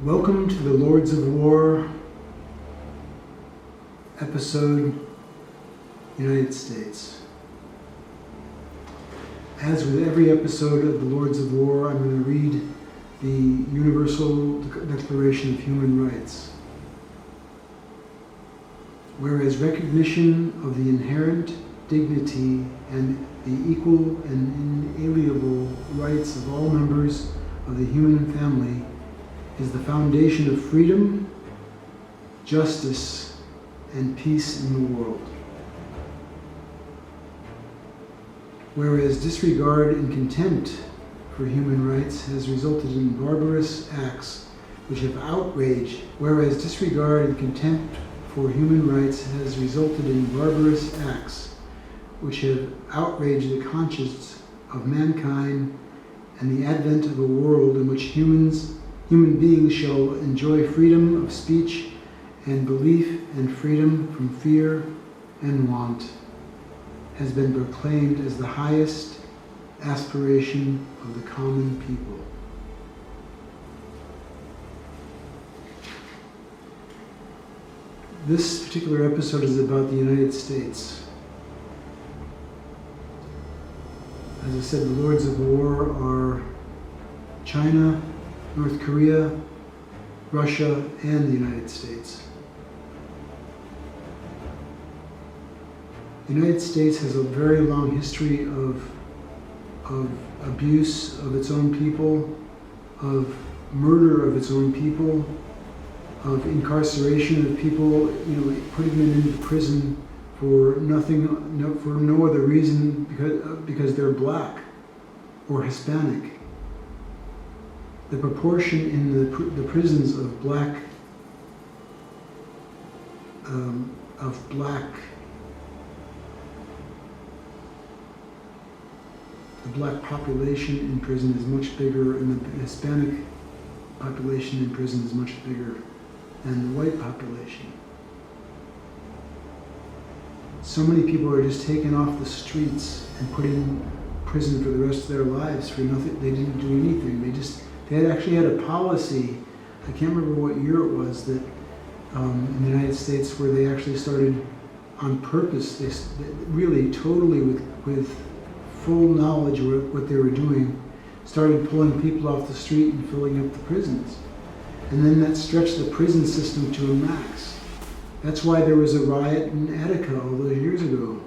Welcome to the Lords of War, episode United States. As with every episode of the Lords of War, I'm going to read the Universal Declaration of Human Rights. Whereas recognition of the inherent dignity and the equal and inalienable rights of all members of the human family is the foundation of freedom, justice, and peace in the world. Whereas disregard and contempt for human rights has resulted in barbarous acts which have outraged, whereas disregard and contempt for human rights has resulted in barbarous acts which have outraged the conscience of mankind and the advent of a world in which human beings shall enjoy freedom of speech and belief and freedom from fear and want, has been proclaimed as the highest aspiration of the common people. This particular episode is about the United States. As I said, the Lords of War are China, North Korea, Russia, and the United States. The United States has a very long history of abuse of its own people, of murder of its own people, of incarceration of people, putting them into prison for nothing, for no other reason because they're black or Hispanic. The proportion in the prisons of black the black population in prison is much bigger, and the Hispanic population in prison is much bigger than the white population. So many people are just taken off the streets and put in prison for the rest of their lives for nothing. They didn't do anything. They had actually had a policy, I can't remember what year it was, that in the United States where they actually started on purpose, they really totally with full knowledge of what they were doing, started pulling people off the street and filling up the prisons. And then that stretched the prison system to a max. That's why there was a riot in Attica all those years ago.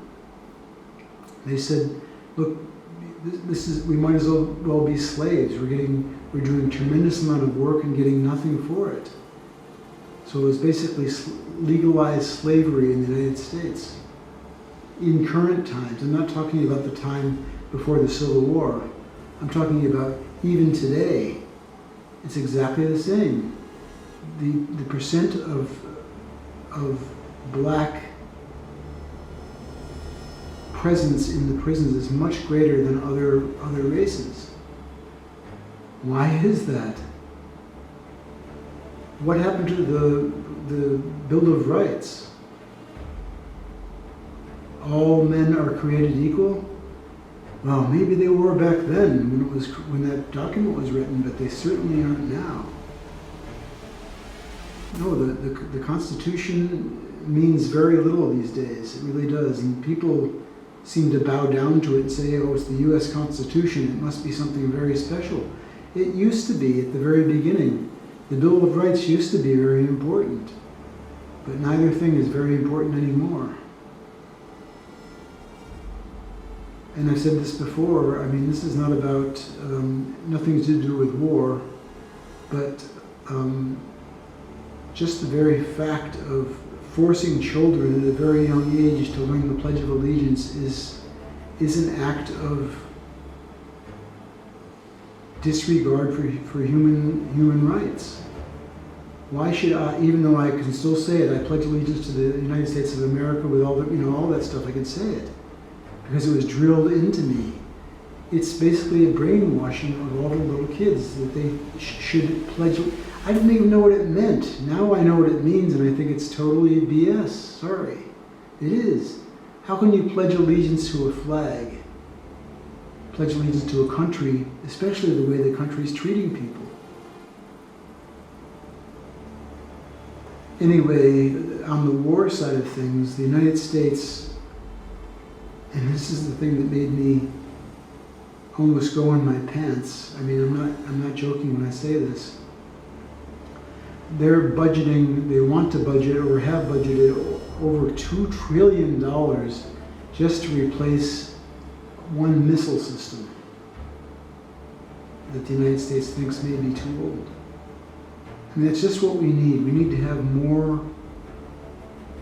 They said, look, we might as well be slaves. We're doing a tremendous amount of work and getting nothing for it. So it was basically legalized slavery in the United States. In current times, I'm not talking about the time before the Civil War. I'm talking about even today. It's exactly the same. The percent of black presence in the prisons is much greater than other races. Why is that? What happened to the Bill of Rights? All men are created equal? Well, maybe they were back then when that document was written, but they certainly aren't now. No, the Constitution means very little these days. It really does, and people seem to bow down to it and say, oh, it's the U.S. Constitution, it must be something very special. It used to be at the very beginning. The Bill of Rights used to be very important, but neither thing is very important anymore. And I've said this before, this is not about, nothing to do with war, but just the very fact of forcing children at a very young age to learn the Pledge of Allegiance is an act of disregard for human rights. Why should I, even though I can still say it, I pledge allegiance to the United States of America with all that stuff, I can say it because it was drilled into me. It's basically a brainwashing of all the little kids that they should pledge. I didn't even know what it meant. Now I know what it means, and I think it's totally BS. Sorry. It is. How can you pledge allegiance to a flag? Pledge allegiance to a country, especially the way the country's treating people. Anyway, on the war side of things, the United States, and this is the thing that made me almost go in my pants. I mean, I'm not joking when I say this. They're budgeting, they want to budget or have budgeted over $2 trillion just to replace one missile system that the United States thinks may be too old. I mean, it's just what we need. We need to have more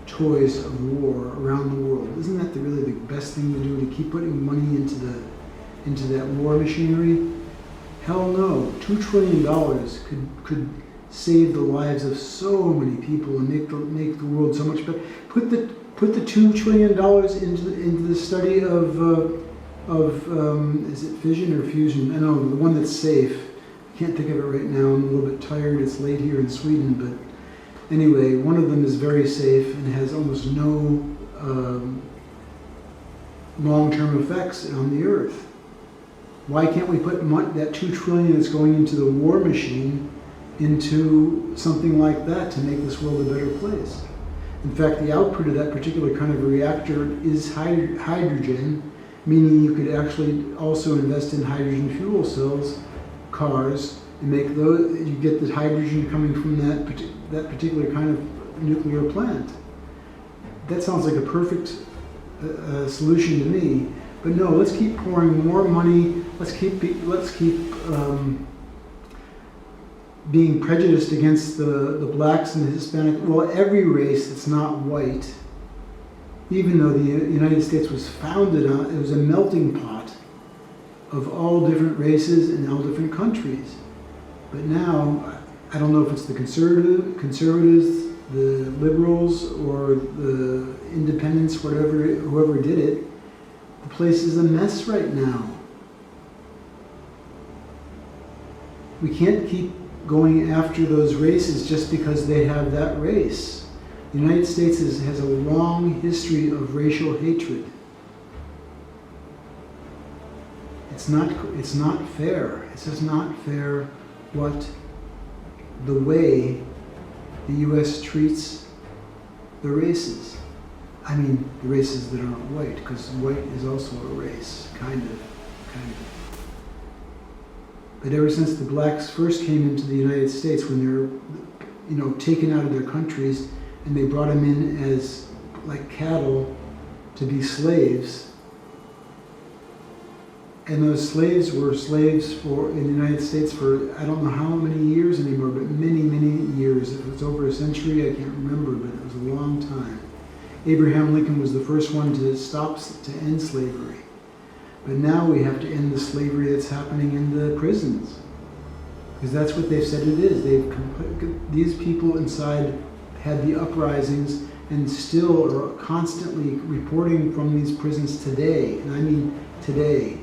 toys of war around the world. Isn't that really the best thing to do, to keep putting money into that war machinery? Hell no. $2 trillion could save the lives of so many people and make the world so much better. Put the $2 trillion into the study of is it fission or fusion? I know, the one that's safe. I can't think of it right now. I'm a little bit tired. It's late here in Sweden, but anyway, one of them is very safe and has almost no long-term effects on the Earth. Why can't we put that $2 trillion that's going into the war machine into something like that to make this world a better place? In fact, the output of that particular kind of a reactor is hydrogen, meaning you could actually also invest in hydrogen fuel cells, cars, and make those. You get the hydrogen coming from that particular kind of nuclear plant. That sounds like a perfect solution to me. But no, let's keep pouring more money. Let's keep being prejudiced against the blacks and the Hispanic. Well, every race that's not white, even though the United States was founded on, it was a melting pot of all different races and all different countries. But now, I don't know if it's the conservatives, the liberals, or the independents, whoever did it. The place is a mess right now. We can't keep going after those races just because they have that race. The United States has a long history of racial hatred. It's not fair. It's just not fair the way the U.S. treats the races. I mean, the races that aren't white, because white is also a race, kind of. But ever since the blacks first came into the United States, when they were, taken out of their countries, and they brought them in as like cattle to be slaves, and those slaves were slaves in the United States for I don't know how many years anymore, but many, many years. It was over a century, I can't remember, but it was a long time. Abraham Lincoln was the first one to end slavery. But now we have to end the slavery that's happening in the prisons. Because that's what they've said it is. These people inside had the uprisings and still are constantly reporting from these prisons today. And I mean today.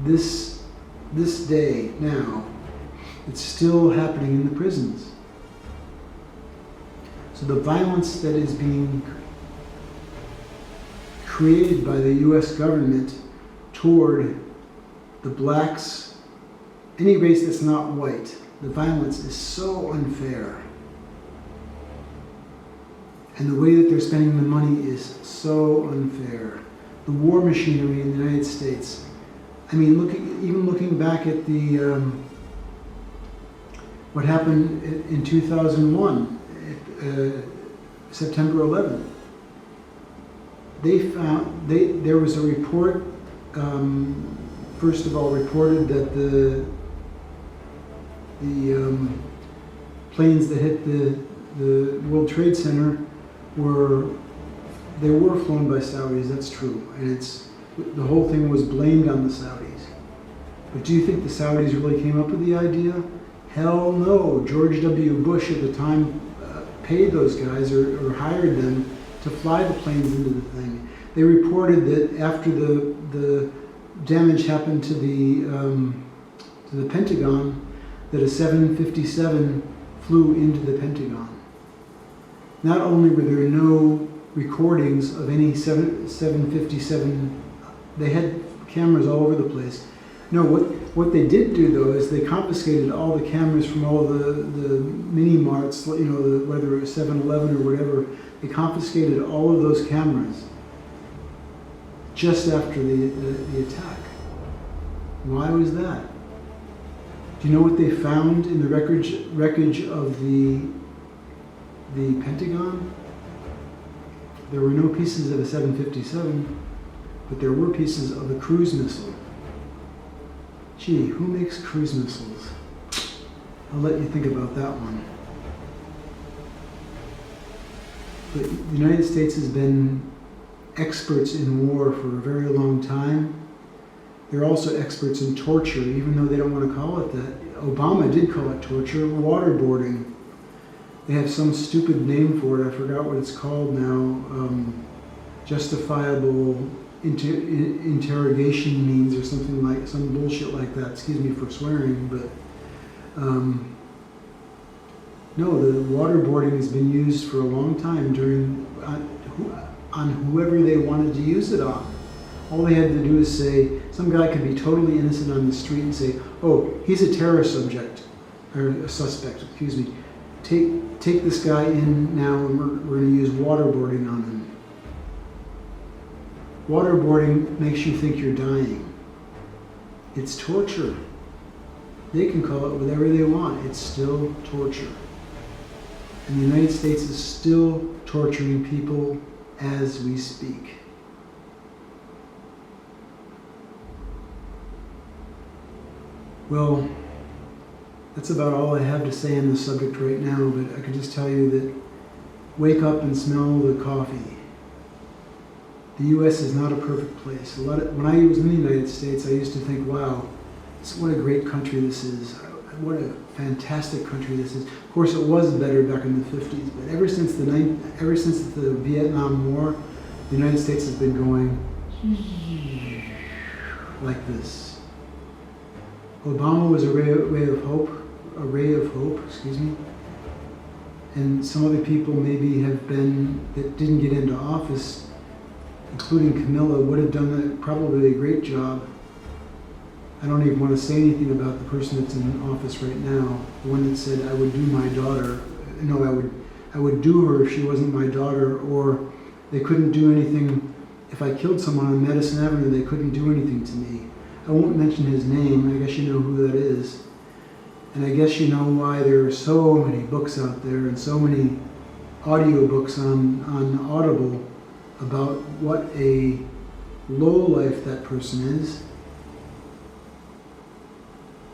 This day, now, it's still happening in the prisons. So the violence that is being created by the U.S. government toward the blacks, any race that's not white, the violence is so unfair. And the way that they're spending the money is so unfair. The war machinery in the United States. I mean, looking back at what happened in 2001, September 11th. There was a report. First of all, reported that the planes that hit the World Trade Center were flown by Saudis. That's true, and the whole thing was blamed on the Saudis. But do you think the Saudis really came up with the idea? Hell no. George W. Bush at the time paid those guys or hired them to fly the planes into the thing. They reported that after the damage happened to the Pentagon, that a 757 flew into the Pentagon. Not only were there no recordings of any 757, they had cameras all over the place. No, what they did do though is they confiscated all the cameras from all the mini marts, you know, whether it was 7-Eleven or whatever. They confiscated all of those cameras just after the attack. Why was that? Do you know what they found in the wreckage of the Pentagon? There were no pieces of a 757, but there were pieces of a cruise missile. Gee, who makes cruise missiles? I'll let you think about that one. But the United States has been experts in war for a very long time. They're also experts in torture, even though they don't want to call it that. Obama did call it torture, waterboarding. They have some stupid name for it, I forgot what it's called now. Justifiable interrogation means or something like, some bullshit like that, excuse me for swearing, but no, the waterboarding has been used for a long time on whoever they wanted to use it on. All they had to do is say, some guy could be totally innocent on the street and say, oh, he's a terror subject, or a suspect, excuse me. Take this guy in now and we're going to use waterboarding on him. Waterboarding makes you think you're dying. It's torture. They can call it whatever they want. It's still torture. And the United States is still torturing people as we speak. Well, that's about all I have to say on this subject right now, but I can just tell you that wake up and smell the coffee. The U.S. is not a perfect place. When I was in the United States, I used to think, wow, what a great country this is. What a fantastic country this is. Of course, it was better back in the 50s, but ever since the Vietnam War, the United States has been going like this. Obama was a ray of hope, excuse me. And some other people maybe that didn't get into office, including Camilla, would have done probably a great job. I don't even want to say anything about the person that's in office right now, the one that said, I would do my daughter. No, I would do her if she wasn't my daughter, or they couldn't do anything. If I killed someone on Madison Avenue, they couldn't do anything to me. I won't mention his name, I guess you know who that is. And I guess you know why there are so many books out there and so many audiobooks on Audible about what a lowlife that person is.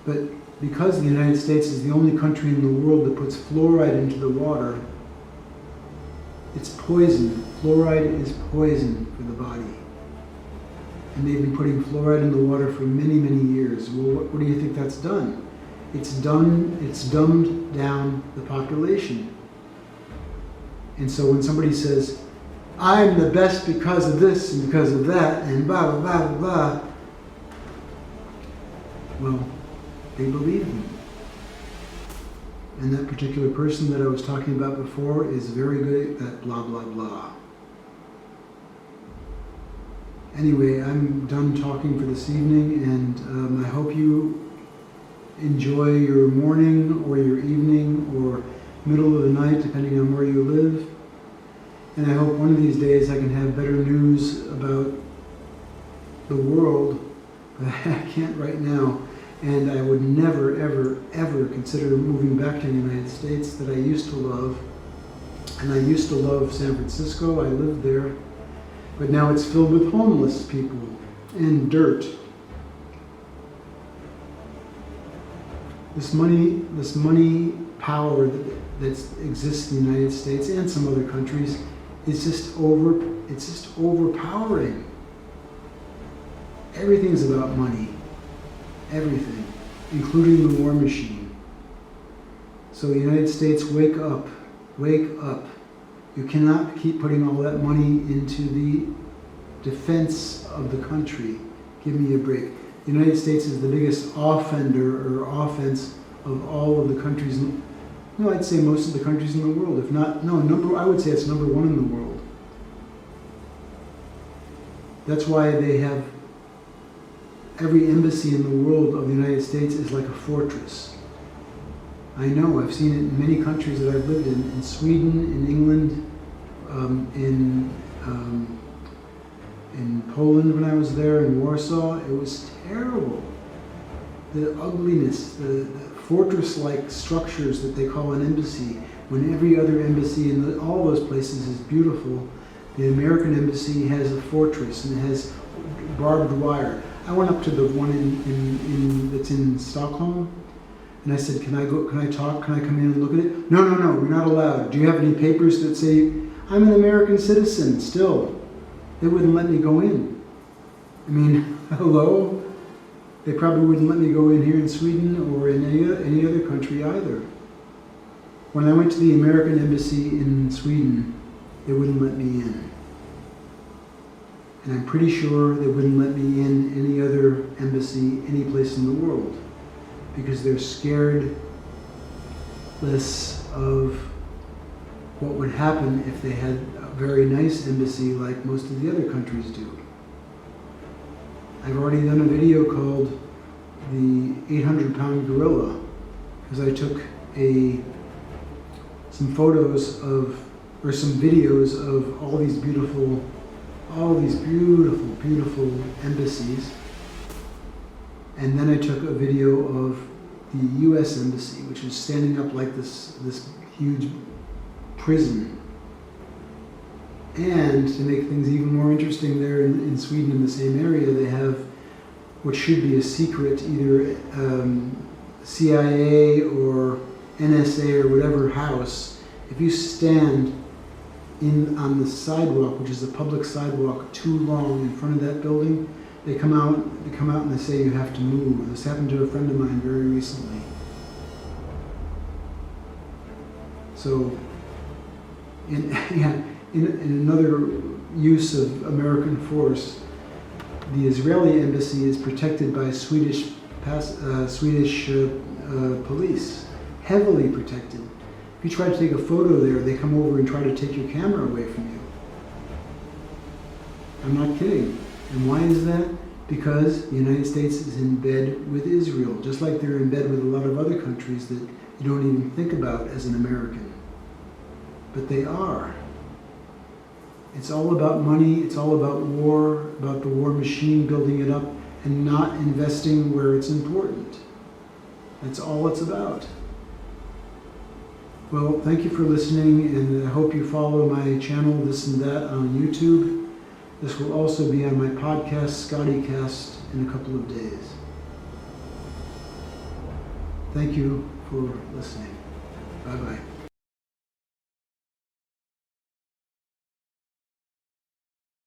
But because the United States is the only country in the world that puts fluoride into the water, it's poison. Fluoride is poison for the body. And they've been putting fluoride in the water for many, many years. Well, what do you think that's done? It's dumbed down the population. And so when somebody says, I'm the best because of this and because of that and blah, blah, blah, blah, blah, well, they believe them. And that particular person that I was talking about before is very good at that blah, blah, blah. Anyway, I'm done talking for this evening, and I hope you enjoy your morning or your evening or middle of the night, depending on where you live. And I hope one of these days I can have better news about the world, but I can't right now. And I would never, ever, ever consider moving back to the United States that I used to love. And I used to love San Francisco, I lived there. But now it's filled with homeless people and dirt. This money power that exists in the United States and some other countries is just overpowering. Everything's about money. Everything, including the war machine. So the United States, wake up, wake up. You cannot keep putting all that money into the defense of the country. Give me a break. The United States is the biggest offender or offense of all of the countries. No, I'd say most of the countries in the world. If not, I would say it's number one in the world. That's why they have every embassy in the world of the United States is like a fortress. I know, I've seen it in many countries that I've lived in Sweden, in England, in Poland when I was there, in Warsaw. It was terrible. The ugliness, the fortress-like structures that they call an embassy, when every other embassy in all those places is beautiful. The American embassy has a fortress and it has barbed wire. I went up to the one that's in Stockholm, and I said, can I talk? Can I come in and look at it? No, you're not allowed. Do you have any papers that say, I'm an American citizen still? They wouldn't let me go in. I mean, hello? They probably wouldn't let me go in here in Sweden or in any other country either. When I went to the American embassy in Sweden, they wouldn't let me in. And I'm pretty sure they wouldn't let me in any other embassy, any place in the world, because they're scared less of what would happen if they had a very nice embassy like most of the other countries do. I've already done a video called The 800-Pound Gorilla, because I took some photos of, or some videos of all these beautiful embassies. And then I took a video of the US Embassy, which was standing up like this huge prison. And to make things even more interesting, there in Sweden, in the same area, they have what should be a secret, either CIA or NSA or whatever house. If you stand on the sidewalk, which is a public sidewalk, too long in front of that building, they come out and they say you have to move. This happened to a friend of mine very recently. So, in another use of American force, the Israeli embassy is protected by Swedish police, heavily protected. If you try to take a photo there, they come over and try to take your camera away from you. I'm not kidding. And why is that? Because the United States is in bed with Israel, just like they're in bed with a lot of other countries that you don't even think about as an American. But they are. It's all about money, it's all about war, about the war machine, building it up, and not investing where it's important. That's all it's about. Well, thank you for listening, and I hope you follow my channel, This and That, on YouTube. This will also be on my podcast, ScottyCast, in a couple of days. Thank you for listening. Bye-bye.